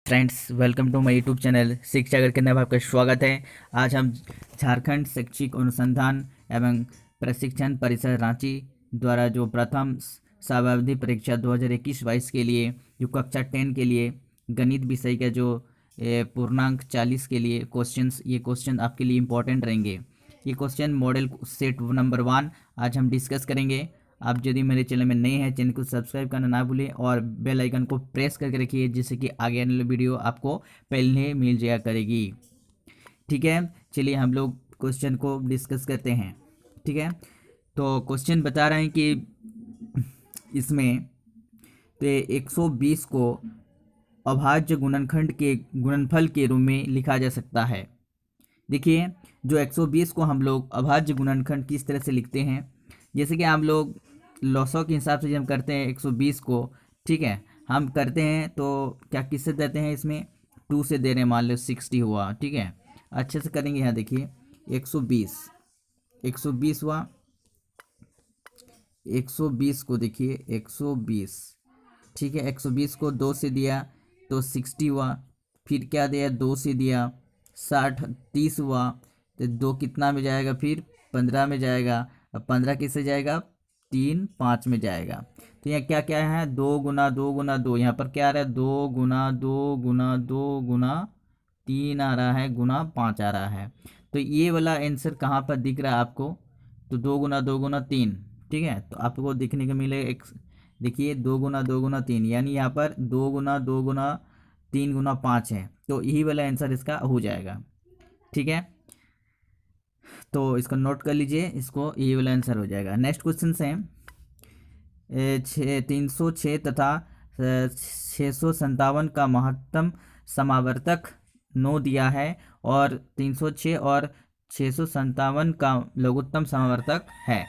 Friends, welcome to my YouTube channel Shiksha अगर केंद्र में आपका स्वागत है। आज हम झारखंड शैक्षिक अनुसंधान एवं प्रशिक्षण परिषद रांची द्वारा जो प्रथम शताब्दी परीक्षा 2021-22 के लिए जो कक्षा 10 के लिए गणित विषय का जो पूर्णांक 40 के लिए ये क्वेश्चन आपके लिए इम्पोर्टेंट रहेंगे। ये क्वेश्चन मॉडल सेट नंबर 1 आज हम डिस्कस करेंगे। आप यदि मेरे चैनल में नए हैं, चैनल को सब्सक्राइब करना ना भूलें और बेल आइकन को प्रेस करके रखिए, जिससे कि आगे आने वाली वीडियो आपको पहले मिल जाया करेगी। ठीक है, चलिए हम लोग क्वेश्चन को डिस्कस करते हैं। ठीक है, तो क्वेश्चन बता रहे हैं कि इसमें तो 120 को अभाज्य गुणनखंड के गुणनफल के रूप में लिखा जा सकता है। देखिए, जो 120 को हम लोग अभाज्य गुणनखंड किस तरह से लिखते हैं, जैसे कि हम लोग लॉसो के हिसाब से जब हम करते हैं 120 को, ठीक है, हम करते हैं तो क्या किससे देते हैं, इसमें 2 से दे रहे हैं। मान लो 60 हुआ, ठीक है, अच्छे से करेंगे। यहाँ देखिए 120 हुआ, 120 को देखिए 120, ठीक है, 120 को 2 से दिया तो 60 हुआ, फिर क्या दिया 2 से दिया 60, 30 हुआ, तो 2 कितना में जाएगा, फिर 15 में जाएगा। अब 15 किससे जाएगा, 3 5 में जाएगा। तो यहाँ क्या क्या है, 2 गुना 2 गुना 2, यहाँ पर क्या आ रहा है 2 गुना 2 गुना 2 गुना 3 आ रहा है, गुना 5 आ रहा है। तो ये वाला आंसर कहाँ पर दिख रहा है आपको, तो 2 गुना 2 गुना 3, ठीक है, तो आपको दिखने को मिलेगा एक, देखिए 2 गुना 2 गुना 3, यानी यहाँ पर 2 गुना 2 गुना 3 गुना 5 है, तो यही वाला आंसर इसका हो जाएगा। ठीक है, तो इसको नोट कर लीजिए, इसको ये वाला आंसर हो जाएगा। नेक्स्ट क्वेश्चन से 306 तथा 657 का महत्तम समावर्तक 9 दिया है और 306 और 657 का लघुत्तम समावर्तक है,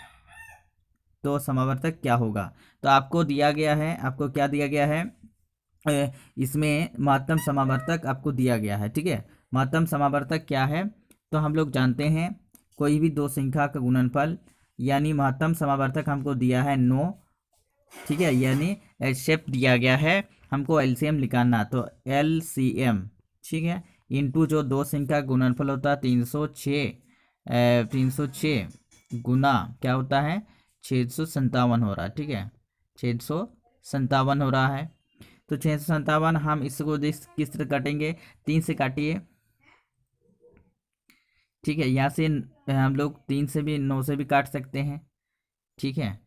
तो समावर्तक क्या होगा। तो आपको दिया गया है, आपको क्या दिया गया है, इसमें महत्तम समावर्तक आपको दिया गया है। ठीक है, महत्तम समावर्तक क्या है, तो हम लोग जानते हैं कोई भी दो संख्या का गुणनफल, यानी महत्तम समावर्तक हमको दिया है 9, ठीक है, यानी एचएफ दिया गया है, हमको एलसीएम निकालना, तो एलसीएम, ठीक है, इनटू जो दो संख्या गुणनफल होता है 306 गुना क्या होता है 657 हो रहा है। ठीक है, 657 हो रहा है, तो 657 हम इसको किस तरह काटेंगे, 3 से काटिए। ठीक है, यहाँ से हम लोग 3 से भी 9 से भी काट सकते हैं। ठीक है,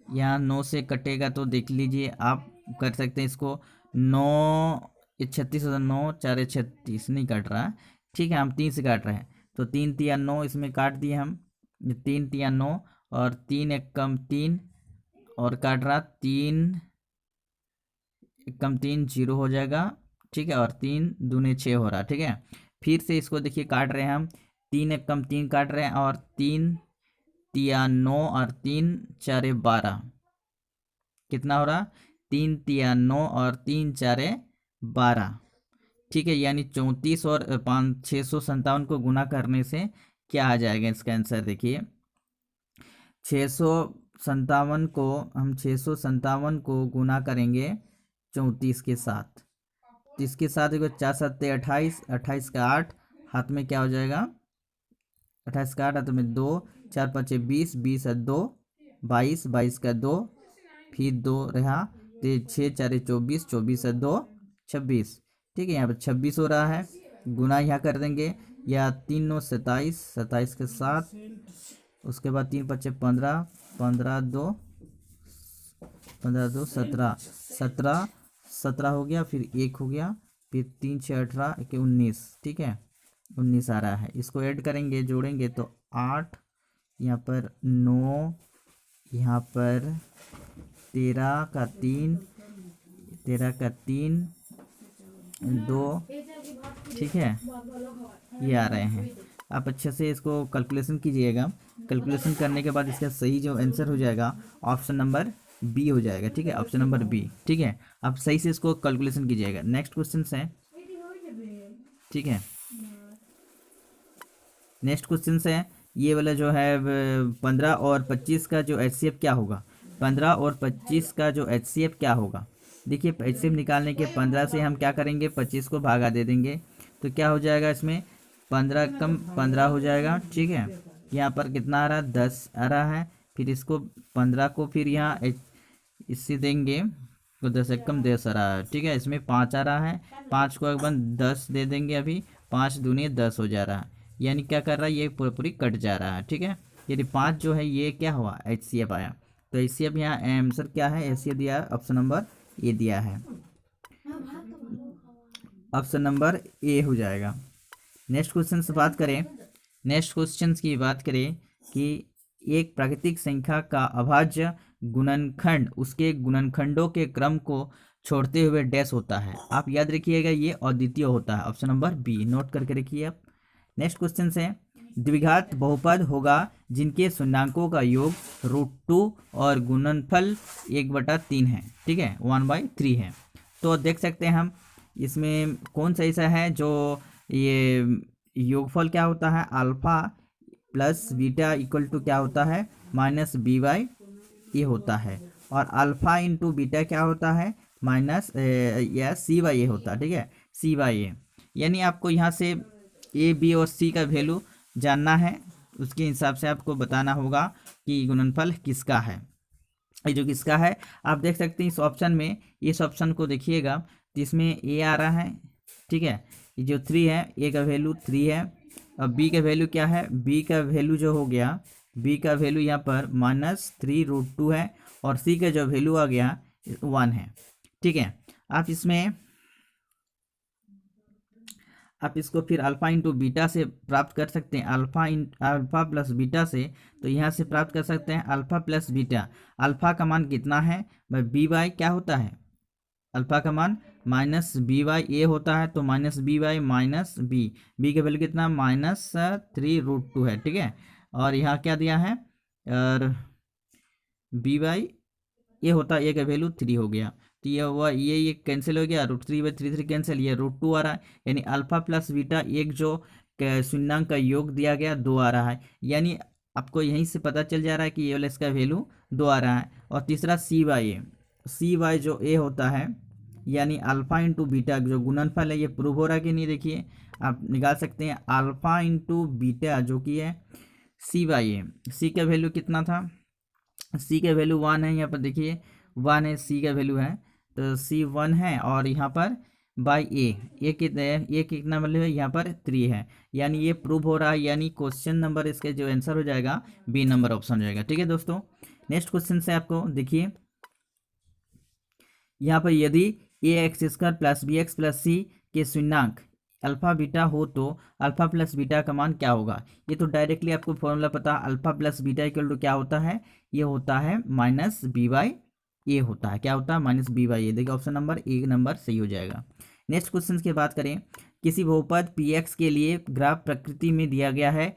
यहाँ 9 से कटेगा तो देख लीजिए, आप कर सकते हैं इसको 9 36 9 4 36 नहीं काट रहा। ठीक है, हम 3 से काट रहे हैं, तो 3 तिया 9 इसमें काट दिए हम, 3 तिया 9 और 3 एक कम 3 और काट रहा 3 एक कम 3 0 हो जाएगा। ठीक है, और 3 दूने 6 हो रहा। ठीक है, फिर से इसको देखिए काट रहे हैं हम, 3 एक कम 3 काट रहे हैं और 3 तिया 9 और 3 4 12, कितना हो रहा 3 तिया 9 और 3 4 12। ठीक है, यानी 34 और 657 को गुना करने से क्या आ जाएगा इसका आंसर, देखिए 657 को हम 657 को गुना करेंगे 34 के साथ, तो इसके साथ देखो 4 7 28, 28 का 8, हाथ में क्या हो जाएगा 28 का 8 हाथ में 2, 4 5 20, 20 है 2, 22, 22 का 2, फिर 2 रहा, तो 6 4 24, 24 है 2 26। ठीक है, यहाँ पर 26 हो रहा है, गुना यहाँ कर देंगे, या 3 9 27, 27 के साथ, उसके बाद 3 5 15, 15 2 15 2 17, 17 17 हो गया, फिर 1 हो गया, फिर 3 6 18 19। ठीक है, 19 आ रहा है, इसको ऐड करेंगे जोड़ेंगे तो 8, यहाँ पर 9, यहाँ पर 13 का 3, 13 का 3 2, ठीक है, ये आ रहे हैं। आप अच्छे से इसको कैलकुलेशन कीजिएगा, कैलकुलेशन करने के बाद इसका सही जो आंसर हो जाएगा ऑप्शन नंबर बी हो जाएगा। ठीक है, ऑप्शन नंबर बी। ठीक है, आप सही से इसको कैलकुलेशन कीजिएगा। नेक्स्ट क्वेश्चन है, ठीक है, नेक्स्ट क्वेश्चन है ये वाला जो है 15 और 25 का जो एचसीएफ क्या होगा, 15 और 25 का जो एचसीएफ क्या होगा। देखिए एचसीएफ निकालने के 15 से हम क्या करेंगे, 25 को भागा दे देंगे, तो क्या हो जाएगा इसमें 15 कम 15 हो जाएगा। ठीक है, यहाँ पर कितना आ रहा है, 10 आ रहा है। फिर इसको 15 को फिर यहाँ इससे देंगे तो 10 एक कम 10 आ रहा है। ठीक है, इसमें 5 आ रहा है, 5 को एक बार 10 दे देंगे, अभी 5 दूनी 10 हो जा रहा है, यानी क्या कर रहा है, ये पूरी पूरी कट जा रहा है। ठीक है, यदि 5 जो है ये क्या हुआ, एचसीएफ आया, तो एचसीएफ यहाँ आंसर क्या है, एचसीएफ दिया है ऑप्शन नंबर ए दिया है, ऑप्शन नंबर ए हो जाएगा। नेक्स्ट क्वेश्चन से बात करें, नेक्स्ट क्वेश्चन की बात करें कि एक प्राकृतिक संख्या का अभाज्य गुणनखंड उसके गुणनखंडों के क्रम को छोड़ते हुए डैश होता है। आप याद रखिएगा ये अद्वितीय होता है, ऑप्शन नंबर बी नोट करके रखिए आप। नेक्स्ट क्वेश्चन से द्विघात बहुपद होगा जिनके शून्यांकों का योग √2 और गुणनफल 1/3 है। ठीक है, 1/3 है। तो देख सकते हैं हम इसमें कौन सा ऐसा है जो ये योगफल क्या होता है, alpha plus beta equal to क्या होता है, -b/a होता है, और अल्फा इंटू बीटा क्या होता है, माइनस या c/a होता है। ठीक है, c/a, यानी आपको यहाँ से ए बी और सी का वैल्यू जानना है, उसके हिसाब से आपको बताना होगा कि गुणनफल किसका है। ये जो किसका है आप देख सकते हैं इस ऑप्शन में, इस ऑप्शन को देखिएगा तो इसमें ए आ रहा है। ठीक है, ये जो 3 है, ए का वैल्यू 3 है, अब बी का वैल्यू क्या है, बी का वैल्यू जो हो गया, बी का वैल्यू यहाँ पर -3√2 है, और सी का जो वैल्यू आ गया 1 है। ठीक है, आप इसको फिर अल्फा इंटू बीटा से प्राप्त कर सकते हैं, अल्फा प्लस बीटा से, तो यहाँ से प्राप्त कर सकते हैं अल्फा प्लस बीटा। अल्फा का मान कितना है, b/, क्या होता है, अल्फा का मान -b/a होता है, तो -b/-b, बी का वैल्यू कितना, -3√2 है। ठीक है, और यहाँ क्या दिया है, और b/a होता है, a का वैल्यू 3 हो गया, तो ये हुआ, ये कैंसिल हो गया, √3/3 कैंसिल, ये √2 आ रहा है, यानी अल्फा प्लस बीटा एक जो शून्यांक का योग दिया गया 2 आ रहा है, यानी आपको यहीं से पता चल जा रहा है कि ये वाला इसका वैल्यू 2 आ रहा है। और तीसरा c/a जो a होता है, यानी अल्फा इंटू बीटा जो गुणनफल है, ये प्रूव हो रहा है कि नहीं, देखिए आप निकाल सकते हैं, अल्फा इंटू बीटा जो कि है c/a, सी का वैल्यू कितना था, सी का वैल्यू 1 है, यहाँ पर देखिए 1 है, सी का वैल्यू है, तो सी 1 है, और यहाँ पर बाई ए कितना वैल्यू है, यहाँ पर 3 है, यानी ये प्रूव हो रहा है, यानी क्वेश्चन नंबर इसके जो आंसर हो जाएगा बी नंबर ऑप्शन हो जाएगा। ठीक है दोस्तों, नेक्स्ट क्वेश्चन से आपको देखिए यहाँ पर यदि ax² plus bx plus c के शून्यांक अल्फा बीटा हो तो अल्फा प्लस बीटा का मान क्या होगा। ये तो डायरेक्टली आपको फॉर्मूला पता, alpha plus beta equal to क्या होता है, ये होता है -b/a होता है, क्या होता है, -b/a। देखिए ऑप्शन नंबर ए नंबर सही हो जाएगा। नेक्स्ट क्वेश्चन की बात करें, किसी बहुपद px के लिए ग्राफ प्रकृति में दिया गया है।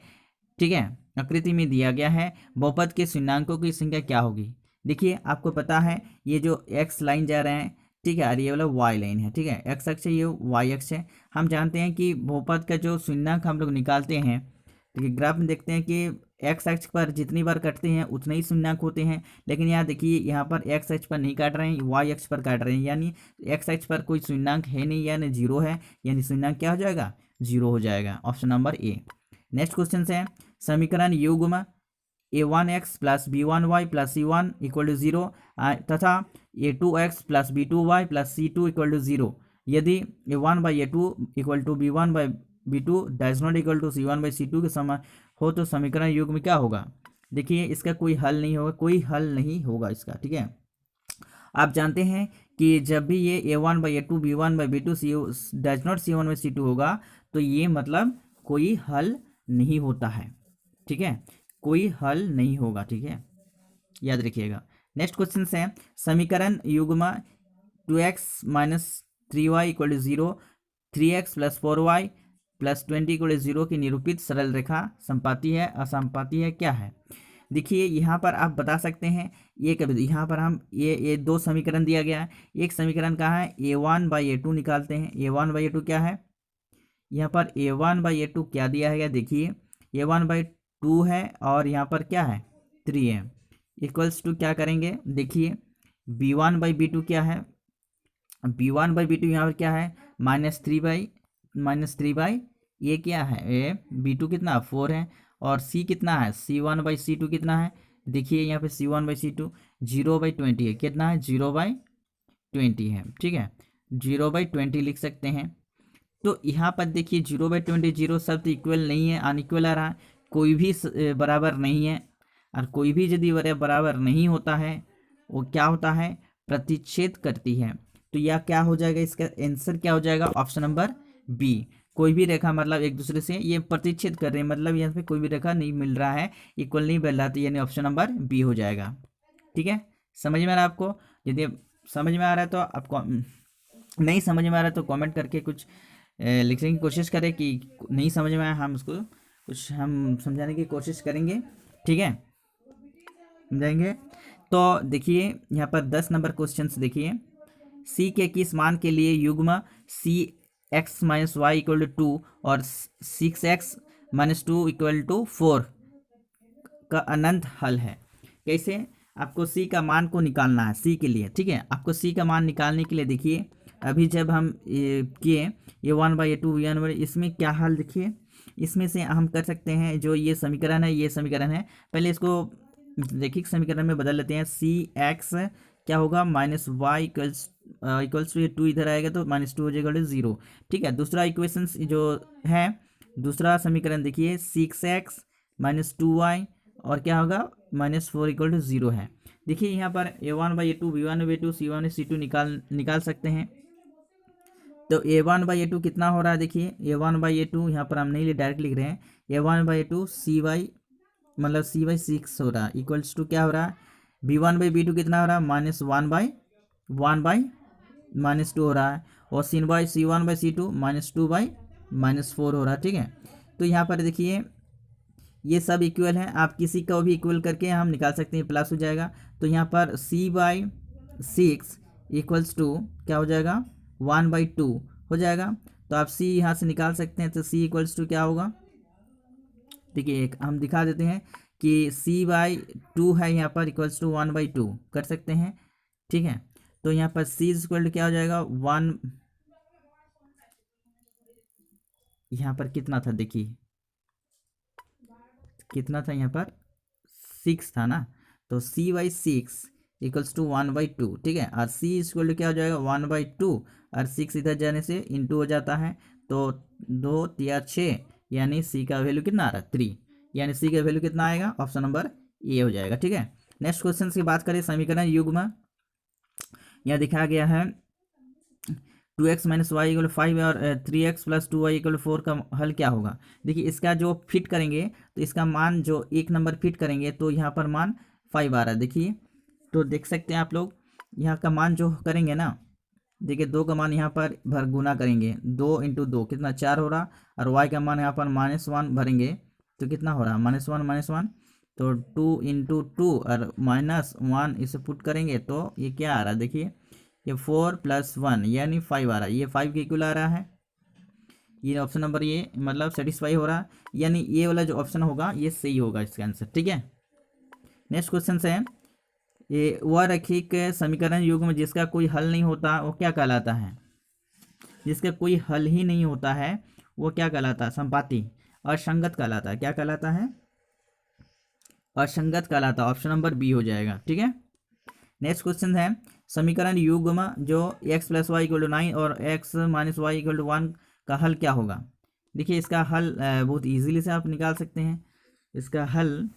ठीक है, आकृति में दिया गया है, बहुपद के शून्यांकों की संख्या क्या होगी। देखिए आपको पता है ये जो x लाइन जा रहे हैं, ठीक है, और ये वाला y लाइन है। ठीक है, x अक्ष है, ये y अक्ष है। हम जानते हैं कि बहुपद का जो शून्यांक हम लोग निकालते हैं, देखिए ग्राफ में देखते हैं कि x अक्ष पर जितनी बार कटते हैं उतने ही शून्यांक होते हैं, लेकिन यहाँ देखिए यहाँ पर x अक्ष पर नहीं काट रहे हैं, y अक्ष पर काट रहे हैं, यानी x अक्ष पर कोई शून्यांक है नहीं, यानी 0 है, यानी शून्यांक क्या हो जाएगा, 0 हो जाएगा, option number A. Next question है, समीकरण युग्म a1x plus b1y plus c1 equal to 0 तथा a2x plus b2y plus c2 equal to 0 यदि a1/a2 equal to b1/b2 dash not equal to c1/c2 के समान हो तो समीकरण युग्म क्या होगा। देखिए इसका कोई हल नहीं होगा, कोई हल नहीं होगा इसका। ठीक है, आप जानते हैं कि जब भी ये a1/a2 b1/b2 dash not c1/c2 होगा तो ये मतलब कोई हल नहीं होता है। ठीक है, कोई हल नहीं होगा। ठीक है, याद रखिएगा। नेक्स्ट क्वेश्चन है, समीकरण युग्म 2x - 3y equal to 0 3x plus 4y plus 20 equal to 0 की निरूपित सरल रेखा संपाती है असंपाती है, क्या है। देखिए यहाँ पर आप बता सकते हैं, ये कभी यहाँ पर हम ये 2 समीकरण दिया गया है, एक समीकरण कहाँ है, a1/a2 निकालते हैं। a1/a2 क्या है, यहाँ पर a1/a2 क्या दिया है, देखिए a1/2 है और यहाँ पर क्या है 3 है, इक्वल्स टू क्या करेंगे, देखिए b1/b2 क्या है, b1/b2 यहाँ पर क्या है -3/, ये क्या है ए b2 कितना 4 है, और c कितना है c1/c2 कितना है, देखिए यहाँ पे c1/c2 0/20 है, कितना है 0/20 है, ठीक है 0/20 लिख सकते हैं। तो यहाँ पर देखिए 0/20 जीरो शब्द इक्वल नहीं है, अनइक्वल आ रहा है, कोई भी बराबर नहीं है, और कोई भी यदि बराबर नहीं होता है वो क्या होता है प्रतिच्छेद करती है। तो यह क्या हो जाएगा, इसका आंसर क्या हो जाएगा ऑप्शन नंबर बी। कोई भी रेखा मतलब एक दूसरे से ये प्रतिच्छेद कर रहे हैं, मतलब यहाँ पे कोई भी रेखा नहीं मिल रहा है, इक्वल नहीं मिल रहा, तो यानी ऑप्शन नंबर बी हो जाएगा। ठीक है, समझ में आ रहा है आपको? यदि समझ में आ रहा है तो आपको, नहीं समझ में आ रहा है तो कमेंट करके कुछ लिखने की कोशिश करें कि नहीं समझ में आया, हम उसको कुछ हम समझाने की कोशिश करेंगे। ठीक है, समझाएंगे। तो देखिए यहाँ पर 10 नंबर क्वेश्चन देखिए, c के किस मान के लिए युग्म c(x-y)=2 और 6x-2=4 का अनंत हल है। कैसे? आपको c का मान को निकालना है, c के लिए, ठीक है। आपको c का मान निकालने के लिए देखिए, अभी जब हम किए a1/a2 b1/, इसमें क्या हल देखिए, इसमें से हम कर सकते हैं जो ये समीकरण है, ये समीकरण है, पहले इसको देखिए समीकरण में बदल लेते हैं। cx क्या होगा -y इक्वल्स टू 2 इधर आएगा तो -2 हो जाएगा 0, ठीक है। दूसरा इक्वेशन जो है, दूसरा समीकरण देखिए 6x -2y और क्या होगा -4 = 0 है। देखिए यहाँ पर a1/a2 b1/a2 c1/c2 निकाल सकते हैं। तो a1/a2 कितना हो रहा है, देखिए a1/a2 यहाँ पर हम नहीं डायरेक्ट लिख रहे हैं, a1/a2 मतलब c/6 हो रहा है, इक्वल्स टू क्या हो रहा है b1/b2 कितना हो रहा है -1/-2 हो रहा है, और c1/c2 -2/-4 हो रहा है, ठीक है। तो यहाँ पर देखिए ये सब इक्वल है, आप किसी को भी इक्वल करके हम निकाल सकते हैं, प्लस हो जाएगा। तो यहाँ पर c/6 इक्वल्स टू क्या हो जाएगा 1/2 हो जाएगा। तो आप c यहाँ से निकाल सकते हैं, तो c इक्वल्स टू क्या होगा, देखिए एक हम दिखा देते हैं कि c/2 है यहाँ पर इक्वल्स टू 1/2 कर सकते हैं, ठीक है। तो यहाँ पर c इक्वल टू क्या हो जाएगा 1, यहाँ पर कितना था देखिए, कितना था यहाँ पर 6 था ना, तो c/6 इक्वल्स टू 1/2, ठीक है। और c इक्वल टू क्या हो जाएगा 1/2, और 6 इधर जाने से इंटू हो जाता है, तो 2 या 6, यानी c का वैल्यू कितना आ रहा है 3, यानी c का वैल्यू कितना आएगा ऑप्शन नंबर ए हो जाएगा, ठीक है। नेक्स्ट क्वेश्चन की बात करें, समीकरण युग्म यहाँ दिखाया गया है 2x - y = 5 और 3x + 2y = 4 का हल क्या होगा। देखिए इसका जो फिट करेंगे तो इसका मान जो एक नंबर फिट करेंगे तो यहाँ पर मान 5 आ रहा है, देखिए तो देख सकते हैं आप लोग, यहाँ का मान जो करेंगे ना, देखिए 2 का मान यहाँ पर भर गुना करेंगे, 2 × 2 कितना 4 हो रहा, और y का मान यहाँ पर -1 भरेंगे तो कितना हो रहा -1 तो 2 × 2 और -1 इसे पुट करेंगे तो ये क्या आ रहा है, देखिए ये 4 + 1 यानी 5 आ रहा है, ये 5 के इक्वल आ रहा है, ये ऑप्शन नंबर ये मतलब सेटिस्फाई हो रहा है, यानी ये वाला जो ऑप्शन होगा ये सही होगा इसका आंसर, ठीक है। नेक्स्ट क्वेश्चन है, ये वह रैखिक समीकरण युग्म जिसका कोई हल नहीं होता वो क्या कहलाता है, जिसका कोई हल ही नहीं होता है वो क्या कहलाता है, संपाती, असंगत कहलाता है, क्या कहलाता है असंगत कहलाता है, ऑप्शन नंबर बी हो जाएगा, ठीक है। नेक्स्ट क्वेश्चन है, समीकरण युग्म जो x + y = 9 और x - y = 1 का हल क्या होगा। देखिए इसका हल बहुत इजीली से आप निकाल सकते हैं। इसका हल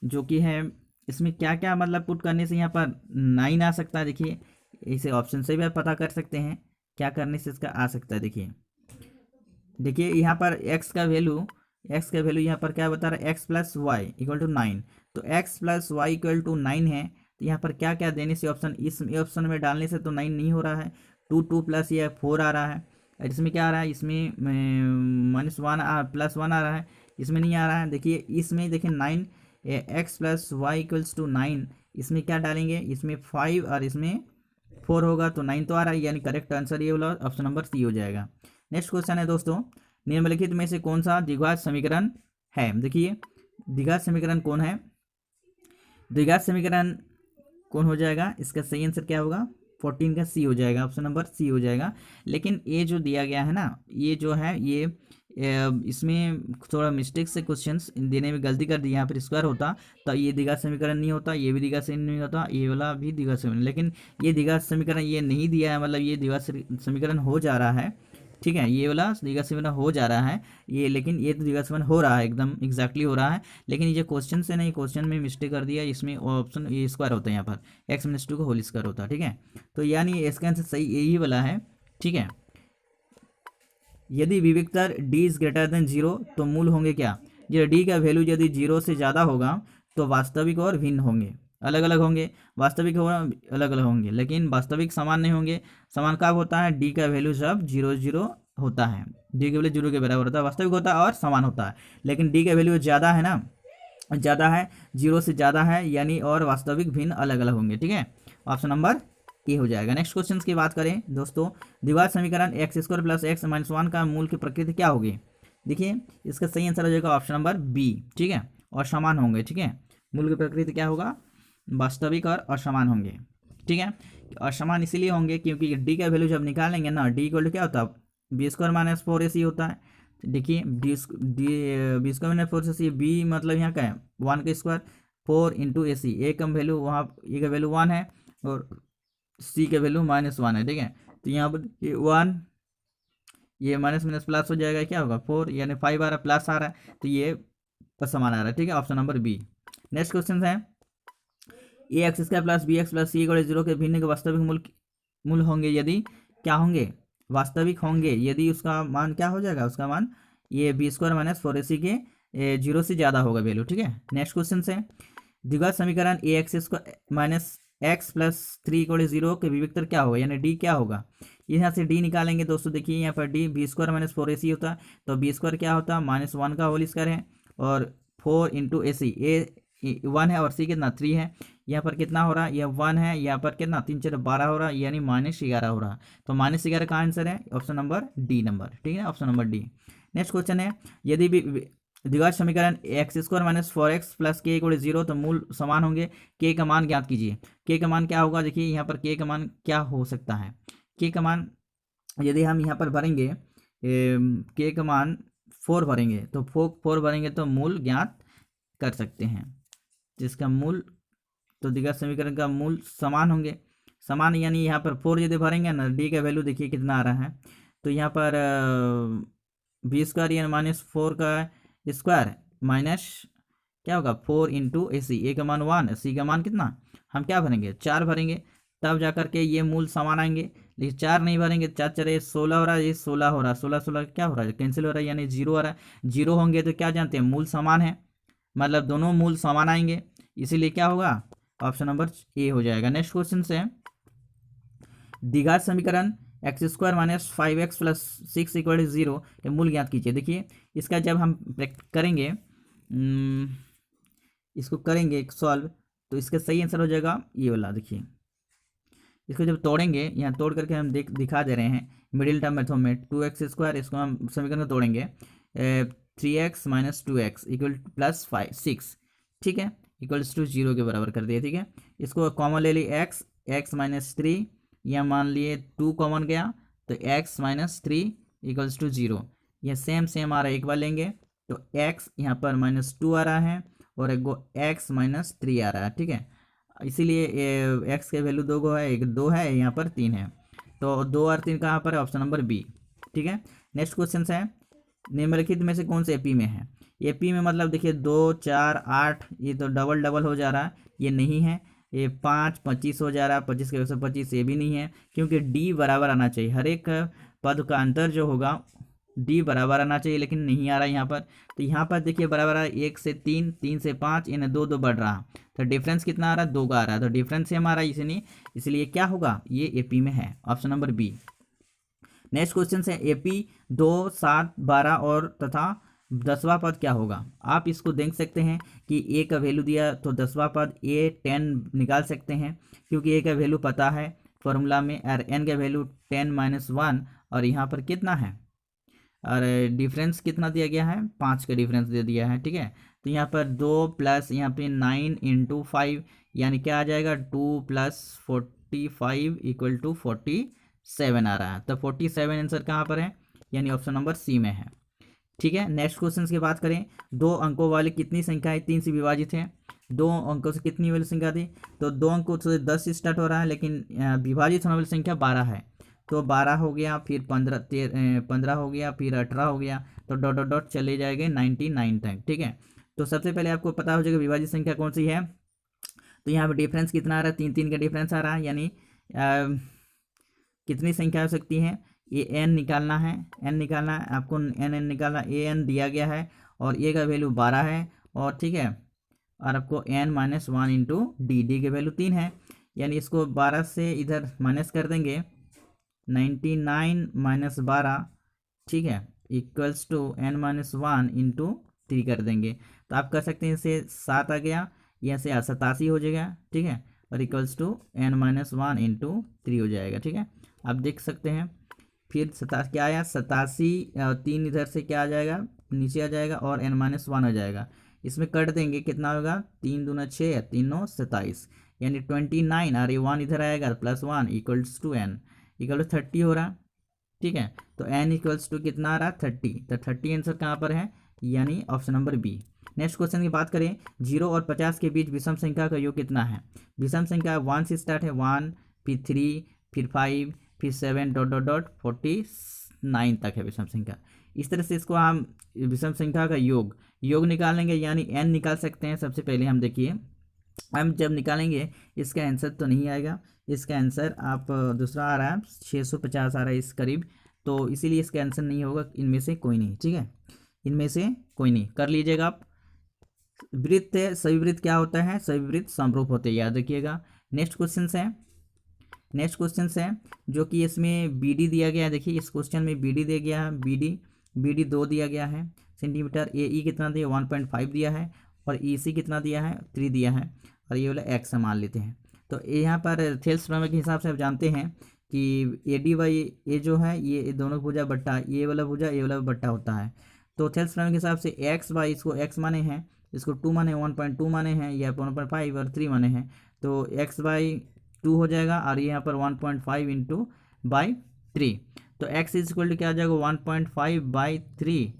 जो कि है, इसमें क्या क्या मतलब पुट करने से यहाँ पर 9 आ सकता है, देखिए इसे ऑप्शन से भी आप पता कर सकते हैं क्या करने से इसका आ सकता है। देखिए यहाँ पर x का वैल्यू यहाँ पर क्या बता रहा है x + y = 9, तो x + y = 9 है, तो यहाँ पर क्या क्या देने से ऑप्शन, इस ऑप्शन में डालने से तो 9 नहीं हो रहा है, 2 प्लस ये 4 आ रहा है, और इसमें क्या आ रहा है, इसमें -1 +1 आ रहा है, इसमें नहीं आ रहा है। देखिए इसमें देखिए 9 x + y = 9, इसमें क्या डालेंगे, इसमें 5 और इसमें 4 होगा तो 9 तो आ रहा है, यानी करेक्ट आंसर ये वाला ऑप्शन नंबर सी हो जाएगा। नेक्स्ट क्वेश्चन है दोस्तों, निम्नलिखित में से कौन सा द्विघात समीकरण है। देखिए द्विघात समीकरण कौन है, द्विघात समीकरण कौन हो जाएगा, इसका सही आंसर क्या होगा 14 का सी हो जाएगा, ऑप्शन नंबर सी हो जाएगा। लेकिन ये जो दिया गया है ना, ये जो है ये इसमें थोड़ा मिस्टेक से क्वेश्चंस देने में गलती कर दी। यहाँ पर स्क्वायर होता तो ये द्विघात समीकरण नहीं होता, ये भी द्विघात समीकरण नहीं होता, ये वाला भी द्विघात समीकरण, लेकिन ये द्विघात समीकरण ये नहीं दिया है, मतलब ये द्विघात समीकरण हो जा रहा है, ठीक है, ये वाला द्विघात समीकरण हो जा रहा है ये, लेकिन ये तो द्विघात समीकरण हो रहा है, एकदम एग्जैक्टली हो रहा है। लेकिन ये जो क्वेश्चन से नहीं, क्वेश्चन में मिस्टेक कर दिया, इसमें ऑप्शन ये स्क्वायर होता है, यहाँ पर x-2 का होल स्क्वायर होता है, ठीक है। तो यानी इसका आंसर सही यही वाला है, ठीक है। यदि विविक्तर d इज ग्रेटर देन 0 तो मूल होंगे क्या? ये d का वैल्यू यदि 0 से ज़्यादा होगा तो वास्तविक और भिन्न होंगे, अलग अलग होंगे, वास्तविक अलग अलग होंगे, लेकिन वास्तविक समान नहीं होंगे। समान कब होता है? डी का वैल्यू जब 0 होता है, डी का वैल्यू 0 के बराबर होता है, वास्तविक होता है और समान होता है। लेकिन डी का वैल्यू ज़्यादा है ना, ज़्यादा है, 0 से ज़्यादा है, यानी और वास्तविक भिन्न अलग अलग होंगे, ठीक है। ऑप्शन नंबर ए हो जाएगा। नेक्स्ट क्वेश्चन की बात करें दोस्तों, द्विघात समीकरण x² प्लस x-1 का मूल की प्रकृति क्या होगी? देखिए इसका सही आंसर हो जाएगा ऑप्शन नंबर बी, ठीक है, और समान होंगे, ठीक है। मूल की प्रकृति क्या होगा? वास्तविक और असमान होंगे, ठीक है। असमान इसीलिए होंगे क्योंकि डी का वैल्यू जब निकालेंगे ना, डी इक्वल टू क्या होता है? b² माइनस 4ac होता है। देखिए b² माइनस 4ac, बी मतलब यहाँ का है 1 का स्क्वायर, 4 इंटू ए सी, ए का वैल्यू वहाँ, ए का वैल्यू 1 है और सी का वैल्यू -1 है, ठीक है। तो यहाँ पर ये 1, ये माइनस माइनस प्लस हो जाएगा, क्या होगा 4, यानी 5 आ रहा है, प्लस आ रहा है, तो ये समान आ रहा है, ठीक है। Option number B. Next question है, ax² plus bx plus c = 0 के भिन्न के वास्तविक मूल होंगे यदि क्या होंगे? वास्तविक होंगे यदि उसका मान क्या हो जाएगा? उसका मान ये b² माइनस 4ac के 0 से ज़्यादा होगा वैल्यू, ठीक है। नेक्स्ट क्वेश्चन से, द्विघात समीकरण ax² माइनस x प्लस 3 = 0 के विविक्तर क्या होगा, यानी डी क्या होगा? यहाँ से डी निकालेंगे दोस्तों, देखिए यहाँ पर डी b² माइनस 4ac होता है, तो b² क्या होता है? -1 का होल स्क्वायर है, और 4 इंटू ए सी, ए 1 है और सी कितना 3 है, यहाँ पर कितना हो रहा है? यह 1 है, यहाँ पर कितना 3 4 12 हो रहा है, यानी -11 हो रहा है। तो -11 का आंसर है ऑप्शन नंबर डी नंबर, ठीक है, option number D. Next question है, यदि द्विघात समीकरण x² minus 4x plus k = 0 तो मूल समान होंगे। k का मान ज्ञात कीजिए। k का मान क्या होगा? देखिए यहाँ पर k का मान क्या हो सकता है? k का मान यदि हम यहाँ पर भरेंगे, k का मान 4 भरेंगे, तो 4 भरेंगे तो मूल ज्ञात कर सकते हैं, जिसका मूल, तो द्विघात समीकरण का मूल समान होंगे, समान यानी यहाँ पर 4 यदि भरेंगे ना, डी का वैल्यू देखिए कितना आ रहा है, तो यहाँ पर b² यानी -4 का स्क्वायर माइनस क्या होगा 4 इंटू ए सी, ए का मान 1, सी का मान कितना हम क्या भरेंगे? 4 भरेंगे, तब जाकर के ये मूल समान आएंगे। लेकिन 4 नहीं भरेंगे, 4 4 16 हो रहा है, ये 16 हो रहा है, 16 16 क्या हो रहा है? कैंसिल हो रहा है, यानी 0 आ रहा है। 0 होंगे तो क्या जानते हैं? मूल समान है, मतलब दोनों मूल समान आएंगे, इसीलिए क्या होगा? ऑप्शन नंबर ए हो जाएगा। नेक्स्ट क्वेश्चन से, द्विघात समीकरण x² माइनस 5x प्लस 6 = 0 के मूल ज्ञात कीजिए। देखिए इसका जब हम करेंगे, इसको करेंगे सॉल्व, तो इसका सही आंसर हो जाएगा ये वाला। देखिए इसको जब तोड़ेंगे, यहाँ तोड़ करके हम दिखा दे रहे हैं मिडिल टर्म मेथड में, 2x², इसको हम समीकरण को तोड़ेंगे 3x माइनस 2x + 6, ठीक है, = 0 के बराबर कर दिए, ठीक है। इसको कॉमन ले ली, x -3, यहाँ मान लिए 2 कॉमन गया, तो x -3 = 0। यह सेम आ रहा है, एक बार लेंगे तो x यहाँ पर -2 आ रहा है और एक गो x -3 आ रहा है, ठीक है। इसीलिए x के वैल्यू 2 गो है, एक 2 है, यहाँ पर 3 है, तो 2 और 3 कहाँ पर है? ऑप्शन नंबर बी, ठीक है। नेक्स्ट क्वेश्चन है, निम्नलिखित में से कौन से एपी में है? एपी में मतलब देखिए 2 4 8, ये तो डबल हो जा रहा है, ये नहीं है। ये 5 25 हो जा रहा है, 25 के 125, ये भी नहीं है, क्योंकि डी बराबर आना चाहिए, हर एक पद का अंतर जो होगा डी बराबर आना चाहिए, लेकिन नहीं आ रहा है यहाँ पर। तो यहाँ पर देखिए बराबर है 1 से 3, 3 से 5, इन्हें 2 2 बढ़ रहा, तो डिफरेंस कितना आ रहा है? 2 का आ रहा है, तो डिफरेंस से हमारा इसलिए क्या होगा? ये एपी में है, option number B. Next question है, एपी 2 7 12 और तथा 10वां पद क्या होगा? आप इसको देख सकते हैं कि ए का वैल्यू दिया, तो 10वां पद ए 10 निकाल सकते हैं, क्योंकि ए का वैल्यू पता है फॉर्मूला में, और एन का वैल्यू 10 - 1, और यहाँ पर कितना है, और डिफरेंस कितना दिया गया है? 5 का डिफरेंस दे दिया है, ठीक है। तो यहाँ पर 2 प्लस यहाँ पे 9 × 5, यानी क्या आ जाएगा? 2 + 14 45 इक्वल टू 47 आ रहा है। तो 47 आंसर कहाँ पर है, यानी ऑप्शन नंबर सी में है। ठीक है, नेक्स्ट क्वेश्चन की बात करें, 2 अंकों वाली कितनी संख्याएं 3 से विभाजित है। 2 अंकों से कितनी वाली संख्या थी, तो 2 अंकों से 10 से स्टार्ट हो रहा है, लेकिन विभाजित होने वाली संख्या 12 है। तो 12 हो गया, फिर 15 हो गया, फिर 18 हो गया, तो डॉट डॉट डॉट चले जाएंगे 99 तक। ठीक है, तो सबसे पहले आपको पता हो जाएगा विभाजित संख्या कौन सी है। तो यहाँ पर डिफरेंस कितना आ रहा है, 3 का डिफरेंस आ रहा है, यानी कितनी संख्या हो सकती है, ये एन निकालना है, एन निकालना है आपको, एन निकालना, ए एन दिया गया है और ए का वैल्यू 12 है, और ठीक है, और आपको n minus 1 into D, D की वैल्यू 3 है, यानी इसको 12 से इधर माइनस कर देंगे, 99 माइनस 12, ठीक है, equals to n minus 1 into 3 कर देंगे। तो आप कर सकते हैं इसे 7 आ गया, यहाँ से 87 हो जाएगा। ठीक है, और equals to n minus 1 into 3 हो जाएगा। ठीक है, आप देख सकते हैं, फिर क्या आया 87, 3 इधर से क्या आ जाएगा, नीचे आ जाएगा, और एन माइनस 1 हो जाएगा। इसमें कट देंगे, कितना होगा, 3 दूना 6, 3 9 27, यानी 29, और ये 1 इधर आएगा, plus 1 equals to n equal to 30 हो रहा। ठीक है, तो एन इक्वल्स टू कितना आ रहा, 30, तो 30 आंसर कहाँ पर है, यानी option number B. Next question की बात करें, 0 और 50 के बीच विषम संख्या का योग कितना है। विषम संख्या 1 से स्टार्ट है, 1, फिर 3, फिर 5, फिर 7 डॉट डॉट डॉट 49 तक है विषम संख्या। इस तरह से इसको हम विषम संख्या का योग निकालेंगे, यानी एन निकाल सकते हैं। सबसे पहले हम देखिए, हम जब निकालेंगे इसका आंसर तो नहीं आएगा, इसका आंसर आप दूसरा आ रहा है 650 आ रहा है इस करीब, तो इसीलिए इसका आंसर नहीं होगा, इनमें से कोई नहीं। ठीक है, इनमें से कोई नहीं, कर लीजिएगा आप। वृत्त है, सभी वृत्त क्या होता है, सभी वृत्त समरूप होते हैं, याद रखिएगा। नेक्स्ट क्वेश्चन है जो कि इसमें बी डी दिया गया है। देखिए इस क्वेश्चन में बी डी दिया गया है, बी डी 2 दिया गया है सेंटीमीटर, ए ई कितना दिया 1.5 दिया है, और ई सी कितना दिया है 3 दिया है, और ये वाला एक्स मान लेते हैं। तो यहाँ पर थेल्स प्रमेय के हिसाब से आप जानते हैं कि ए डी वाई ए जो है ये दोनों भुजा बट्टा, ये वाला भुजा ये वाला बट्टा होता है। तो थेल्स प्रमेय के हिसाब से एक्स बाई, इसको एक्स माने हैं, इसको 2 माने, 1.2 माने हैं, या 1.5 और 3 माने हैं, तो एक्स बाई 2 हो जाएगा, और यहाँ पर 1.5 इंटू बाई 3, तो एक्स इज इक्वल टू क्या आ जाएगा 1.5 बाई 3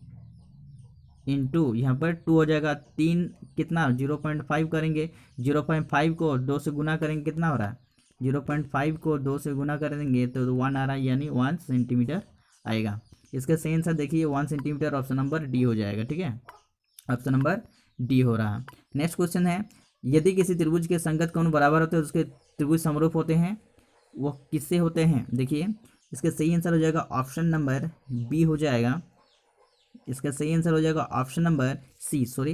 इंटू यहाँ पर 2 हो जाएगा, 3 कितना 0.5 करेंगे, 0.5 को 2 से गुना करेंगे, कितना हो रहा है 0.5 को 2 से गुना करेंगे तो 1 आ रहा है, यानी 1 सेंटीमीटर आएगा। इसका सही आंसर देखिए 1 सेंटीमीटर, ऑप्शन नंबर डी हो जाएगा। ठीक है, ऑप्शन नंबर डी हो रहा है। नेक्स्ट क्वेश्चन है, यदि किसी त्रिभुज के संगत कोण बराबर होते हैं, उसके त्रिभुज समरूप होते हैं, वो किससे होते हैं। देखिए इसका सही आंसर हो जाएगा ऑप्शन नंबर बी हो जाएगा, इसका सही आंसर हो जाएगा option number C, sorry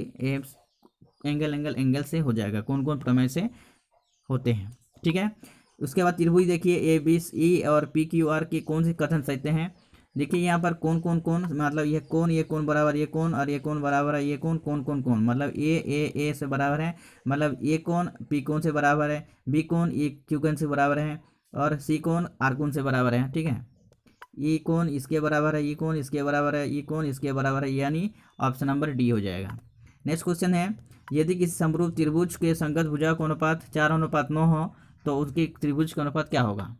angle से हो जाएगा, कौन कौन प्रमेय से होते हैं। ठीक है, उसके बाद त्रिभुज देखिए ए बी सी और पी क्यू आर के कौन से कथन सत्य हैं। देखिए यहाँ पर कौन मतलब ये कौन बराबर ये कौन, और ये कौन बराबर है ये कौन, मतलब ए से बराबर है, मतलब ए कौन पी कौन से बराबर है, बी कौन ए क्यू कौन से बराबर है, और सी कौन आर कौन से बराबर है। ठीक है, ये कौन इसके बराबर है, ये कौन इसके बराबर है, ये कौन इसके बराबर है, यानी ऑप्शन नंबर डी हो जाएगा। नेक्स्ट क्वेश्चन है, यदि किसी समरूप त्रिभुज के संगत भुजा का अनुपात 4:9 हो तो उसके त्रिभुज का अनुपात क्या होगा।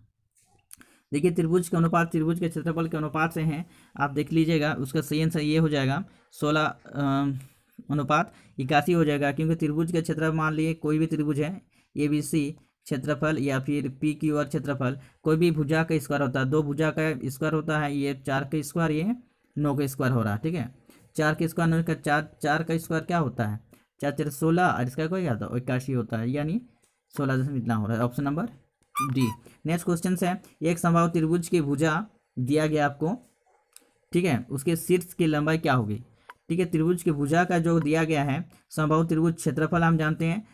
देखिए त्रिभुज का अनुपात त्रिभुज के क्षेत्रफल के अनुपात से है, आप देख लीजिएगा, उसका सही आंसर ये हो जाएगा 16:81 हो जाएगा, क्योंकि त्रिभुज का क्षेत्रफल मान लिए कोई भी त्रिभुज है ए बी सी क्षेत्रफल या फिर पी क्यू आर क्षेत्रफल, कोई भी भुजा का स्क्वायर होता है, 2 भुजा का स्क्वायर होता है, ये 4 का स्क्वायर, ये 9 का स्क्वायर हो रहा है। ठीक है, 4 का स्क्वायर 9 का 4 का स्क्वायर क्या होता है 4 4 16, और इसका कोई क्या होता है 81 होता है, यानी 16 इतना हो रहा है, option number D. Next question है, एक समबाहु त्रिभुज की भुजा दिया गया आपको, ठीक है, उसके शीर्ष की लंबाई क्या होगी। ठीक है, त्रिभुज की भुजा का जो दिया गया है, समबाहु त्रिभुज क्षेत्रफल हम जानते हैं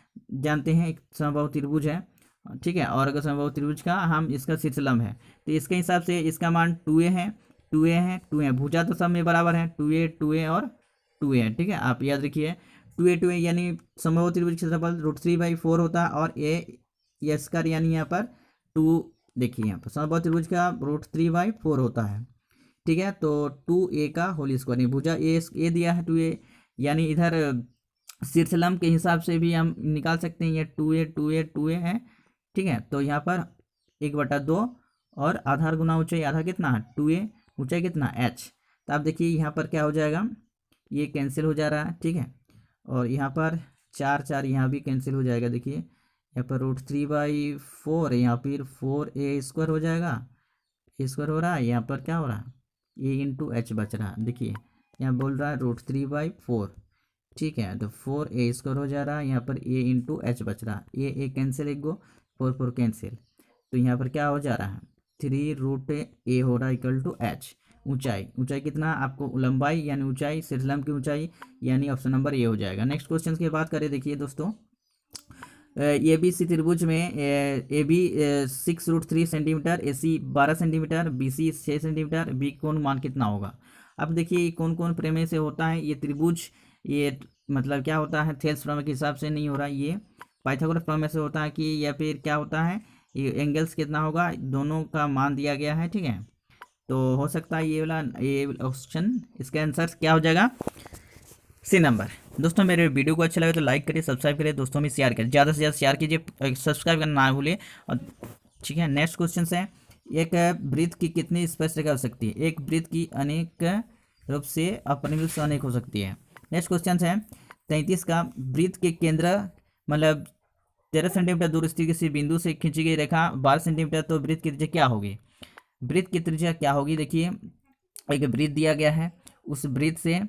एक समबाहु त्रिभुज है, ठीक है, और अगर समबाहु त्रिभुज का हम इसका शीर्ष लंब है, तो इसके हिसाब से इसका मान 2a है, 2a है, 2a, भुजा तो सब में बराबर है, 2a 2a और 2a है। ठीक है, आप याद रखिए 2a यानी समबाहु त्रिभुज क्षेत्रफल √3/4 होता है, और a स्क्वायर यानी यहाँ पर 2, देखिए यहाँ पर समबाहु त्रिभुज का √3/4 होता है। ठीक है, तो 2a का होल स्क्वायर, भुजा ए दिया है 2a, यानी इधर शीर्ष लंब के हिसाब से भी हम निकाल सकते हैं, ये 2a है। ठीक है, तो यहाँ पर 1/2 और आधार गुना ऊंचाई, आधा कितना है 2a, ऊंचाई कितना h। तो आप देखिए यहाँ पर क्या हो जाएगा, ये कैंसिल हो जा रहा है, ठीक है। और यहाँ पर 4 यहाँ भी कैंसिल हो जाएगा। देखिए यहाँ पर √3/4 यहाँ फिर 4a² हो जाएगा, a² हो रहा है, यहाँ पर क्या हो रहा है a/h बच रहा है। देखिए यहाँ बोल रहा है √3/4, ठीक है। तो 4a² हो जा रहा है, यहाँ पर a/h बच रहा है, a कैंसिल, 1 गो 4 कैंसिल। तो यहाँ पर क्या हो जा रहा है 3√a हो रहा है इक्वल टू h। ऊंचाई कितना आपको, लंबाई यानी ऊंचाई, शीर्षलंब की ऊंचाई, यानी ऑप्शन नंबर ए हो जाएगा। नेक्स्ट क्वेश्चन की बात करें, देखिए दोस्तों ABC त्रिभुज में AB 6√3 centimetre, AC 12 centimetre, BC 6 centimetre, B कोण मान कितना होगा। अब देखिए कौन कौन प्रमेय से होता है ये त्रिभुज, ये मतलब क्या होता है थेल्स प्रमेय के हिसाब से नहीं हो रहा, ये पाइथागोरस प्रमेय से होता है कि, या फिर क्या होता है ये एंगल्स कितना होगा, दोनों का मान दिया गया है, ठीक है। तो हो सकता है ये वाला, ये ऑप्शन, इसका आंसर क्या हो जाएगा सी नंबर। दोस्तों मेरे वीडियो को अच्छा लगे तो लाइक करिए, सब्सक्राइब करिए, दोस्तों में शेयर करिए, ज़्यादा से ज़्यादा शेयर कीजिए, सब्सक्राइब करना ना भूलिए। और ठीक है, नेक्स्ट क्वेश्चन है, एक वृत्त की कितनी स्पर्शरेखा हो सकती है। एक वृत्त की अनेक रूप से अपरिमित से अनेक हो सकती है। नेक्स्ट क्वेश्चन है 33 का, वृत्त के केंद्र मतलब 13 सेंटीमीटर दूर स्थित किसी बिंदु से खींची गई रेखा 12 सेंटीमीटर, तो वृत्त की त्रिज्या क्या होगी। वृत्त की त्रिज्या क्या होगी, देखिए एक वृत्त दिया गया है, उस वृत्त से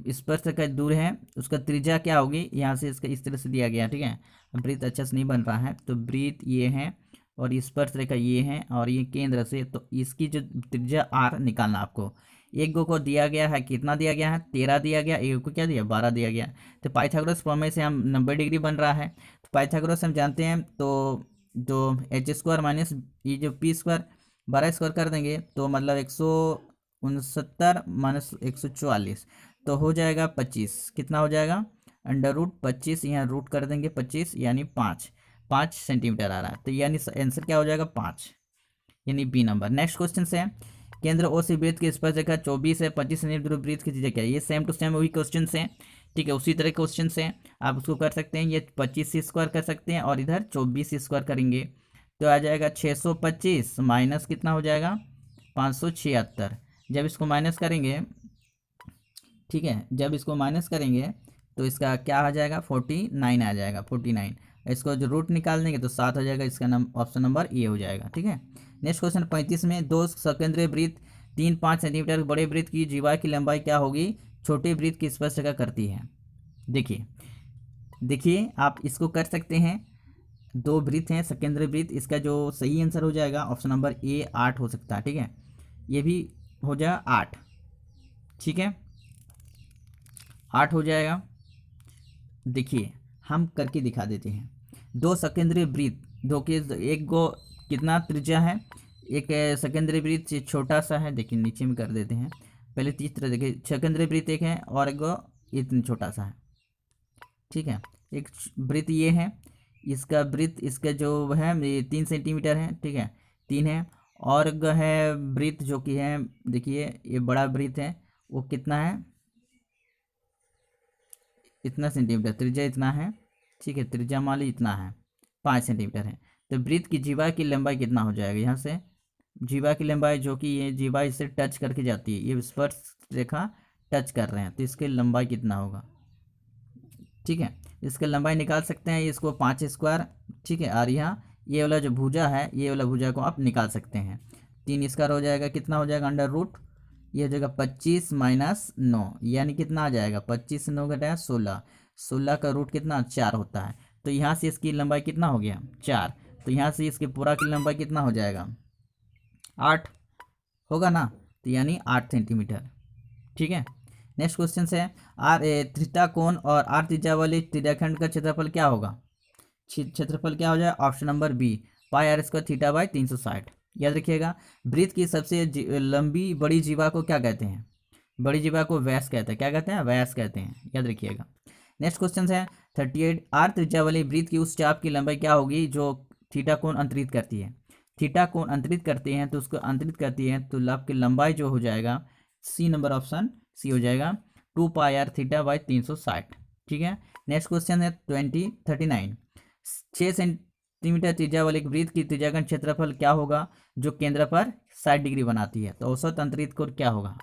स्पर्शरेखा दूर है, उसका त्रिज्या क्या होगी, यहाँ से इसका इस तरह से दिया गया, ठीक है। वृत्त अच्छे से नहीं बन रहा है, तो वृत्त ये है और स्पर्शरेखा ये है और ये केंद्र से, तो इसकी जो त्रिज्या r निकालना आपको। एक गो को दिया गया है, कितना दिया गया है 13 दिया गया, एक को क्या दिया 12 दिया गया। तो पाइथागोरस प्रमेय से हम 90 डिग्री बन रहा है, तो पाइथागोरस हम जानते हैं, तो जो h² माइनस ये जो p² 12² कर देंगे तो मतलब 169 माइनस 144, तो हो जाएगा 25, कितना हो जाएगा √25, यहाँ रूट कर देंगे 25 यानी 5 सेंटीमीटर आ रहा है, तो यानी आंसर क्या हो जाएगा 5, यानी बी नंबर। नेक्स्ट क्वेश्चन से, केंद्र ओ से वृत्त की स्पर्शरेखा 24 है, 25 सेंटीमीटर वृत्त की त्रिज्या क्या है। ये सेम टू सेम वही क्वेश्चन से, ठीक है, उसी तरह क्वेश्चन से आप उसको कर सकते हैं, ये 25 कर सकते हैं और इधर 24 करेंगे, तो आ जाएगा 625 माइनस कितना हो जाएगा 576। जब इसको माइनस करेंगे, ठीक है, जब इसको माइनस करेंगे तो इसका क्या आ जाएगा 49 आ जाएगा, 49। इसको जो रूट निकाल देंगे तो 7 हो जाएगा, इसका ऑप्शन नंबर ए हो जाएगा, ठीक है। नेक्स्ट क्वेश्चन 35 में, दो सकेंद्रीय वृत्त 3-5 सेंटीमीटर बड़े वृत्त की जीवा की लंबाई क्या होगी, छोटे वृत्त की स्पर्शरेखा करती है। देखिए आप इसको कर सकते हैं, दो वृत्त हैं सकेंद्रीय वृत्त, इसका जो सही आंसर हो जाएगा ऑप्शन नंबर ए 8 हो सकता है, ठीक है, ये भी हो जाएगा 8, ठीक है 8 हो जाएगा। देखिए हम करके दिखा देते हैं, दो सकेंद्रीय वृत्त, दो के एक गो कितना त्रिज्या है, एक सकेंद्रीय वृत्त छोटा सा है, देखिए नीचे में कर देते हैं, पहले तीसरा देखिए सकेंद्रीय वृत्त एक है और एक गो इतना छोटा सा है, ठीक है। एक वृत्त ये है, इसका वृत्त इसका जो है 3 सेंटीमीटर है, ठीक है 3 है, और है वृत्त जो कि है, देखिए ये बड़ा वृत्त है, वो कितना है इतना सेंटीमीटर, त्रिज्या इतना है, ठीक है, त्रिज्या मान ली इतना है 5 सेंटीमीटर है। तो वृत्त की जीवा की लंबाई कितना हो जाएगा, यहाँ से जीवा की लंबाई जो कि ये जीवा इससे टच करके जाती है, ये स्पर्श रेखा टच कर रहे हैं, तो इसकी लंबाई कितना होगा, ठीक है। इसकी लंबाई निकाल सकते हैं, इसको 5², ठीक है, और यहाँ ये वाला जो भुजा है, ये वाला भुजा को आप निकाल सकते हैं, 3² हो जाएगा, कितना हो जाएगा √ ये हो जाएगा 25 माइनस 9, यानी कितना आ जाएगा 25 से 9 घटाया 16, 16 का रूट कितना 4 होता है, तो यहाँ से इसकी लंबाई कितना हो गया 4, तो यहाँ से इसके पूरा की लंबाई कितना हो जाएगा 8 होगा ना, तो यानी 8 सेंटीमीटर, ठीक है। नेक्स्ट क्वेश्चन है, थीटा कोण और r त्रिज्या वाले त्रिरेखंड का क्षेत्रफल क्या होगा। क्षेत्रफल क्या हो जाए ऑप्शन नंबर बी πr² θ/360। याद रखिएगा, वृत्त की सबसे लंबी बड़ी जीवा को क्या कहते हैं, बड़ी जीवा को व्यास कहते हैं, क्या कहते हैं व्यास कहते हैं, याद रखिएगा। नेक्स्ट क्वेश्चन है 38, r त्रिज्या वाली वृत्त की उस चाप की लंबाई क्या होगी जो थीटा कोण अंतरित करती है। थीटा कोण अंतरित करते हैं तो उसको अंतरित करती है, तो लाभ की लंबाई जो हो जाएगा सी नंबर ऑप्शन सी हो जाएगा 2πr θ/360, ठीक है। नेक्स्ट क्वेश्चन है 39, 6 सेंटीमीटर त्रिज्या वाले एक वृत्त की त्रिज्याखंड क्षेत्रफल क्या होगा जो केंद्र पर 60 डिग्री बनाती है? तो औसत अंतरित कोण क्या होगा?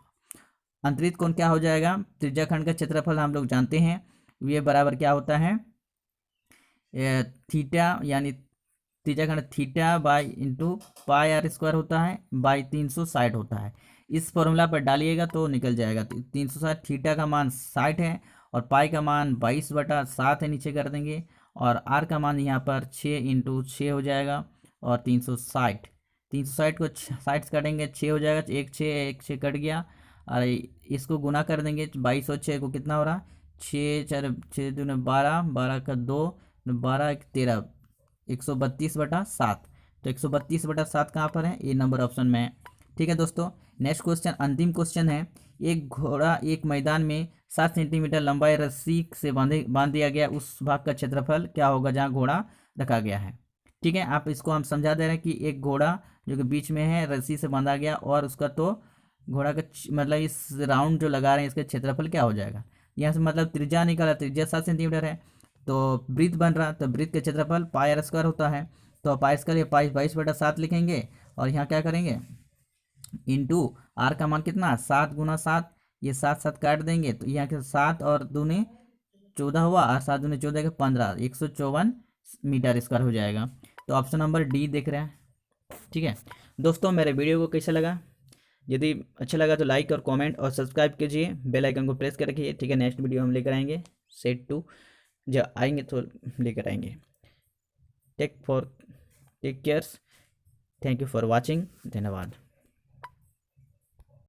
अंतरित कोण क्या हो जाएगा? त्रिज्याखंड का क्षेत्रफल हम लोग जानते हैं, ये बराबर क्या होता है? थीटा, यानी त्रिज्याखंड theta by into pi r square होता है बाई 360 होता है। इस फॉर्मूला पर डालिएगा तो निकल जाएगा। 360, थीटा का मान 60 है और पाई का मान 22/7 है, नीचे कर देंगे, और आर का मान यहाँ पर 6 × 6 हो जाएगा, और 360 को 60 से काटेंगे 6 हो जाएगा, 1 कट गया, और इसको गुना कर देंगे 22 और 6 को, कितना हो रहा? 6×4 = 12, 12 का 2, 12 × 13, 132/7। तो 132/7 कहाँ पर है? ये नंबर ऑप्शन में है। ठीक है दोस्तों, नेक्स्ट क्वेश्चन, अंतिम क्वेश्चन है। एक घोड़ा एक मैदान में 7 सेंटीमीटर लंबाई रस्सी से बांध दिया गया, उस भाग का क्षेत्रफल क्या होगा जहाँ घोड़ा रखा गया है? ठीक है, आप इसको हम समझा दे रहे हैं कि एक घोड़ा जो कि बीच में है, रस्सी से बांधा गया, और उसका तो घोड़ा का मतलब इस राउंड जो लगा रहे हैं इसका क्षेत्रफल क्या हो जाएगा? यहाँ से मतलब त्रिज्या निकाला, त्रिज्या 7 सेंटीमीटर है, तो वृत्त बन रहा, तो वृत्त का क्षेत्रफल पाई आर स्क्वायर होता है। तो पाई स्क्वायर, पाई 22/7 लिखेंगे, और यहाँ क्या करेंगे? इंटू आर का मान कितना? 7 × 7, ये 7 काट देंगे, तो यहाँ के 7 और 2 = 14 हुआ, और 7 दूनी 14 = 15, 154 मीटर स्क्वायर हो जाएगा। तो ऑप्शन नंबर डी देख रहे हैं। ठीक है दोस्तों, मेरे वीडियो को कैसा लगा? यदि अच्छा लगा तो लाइक और कमेंट और सब्सक्राइब कीजिए, बेल आइकन को प्रेस कर रखिए। ठीक है, नेक्स्ट वीडियो हम लेकर आएंगे, सेट 2 जब आएंगे तो लेकर आएंगे। Take cares, thank you for watching, धन्यवाद।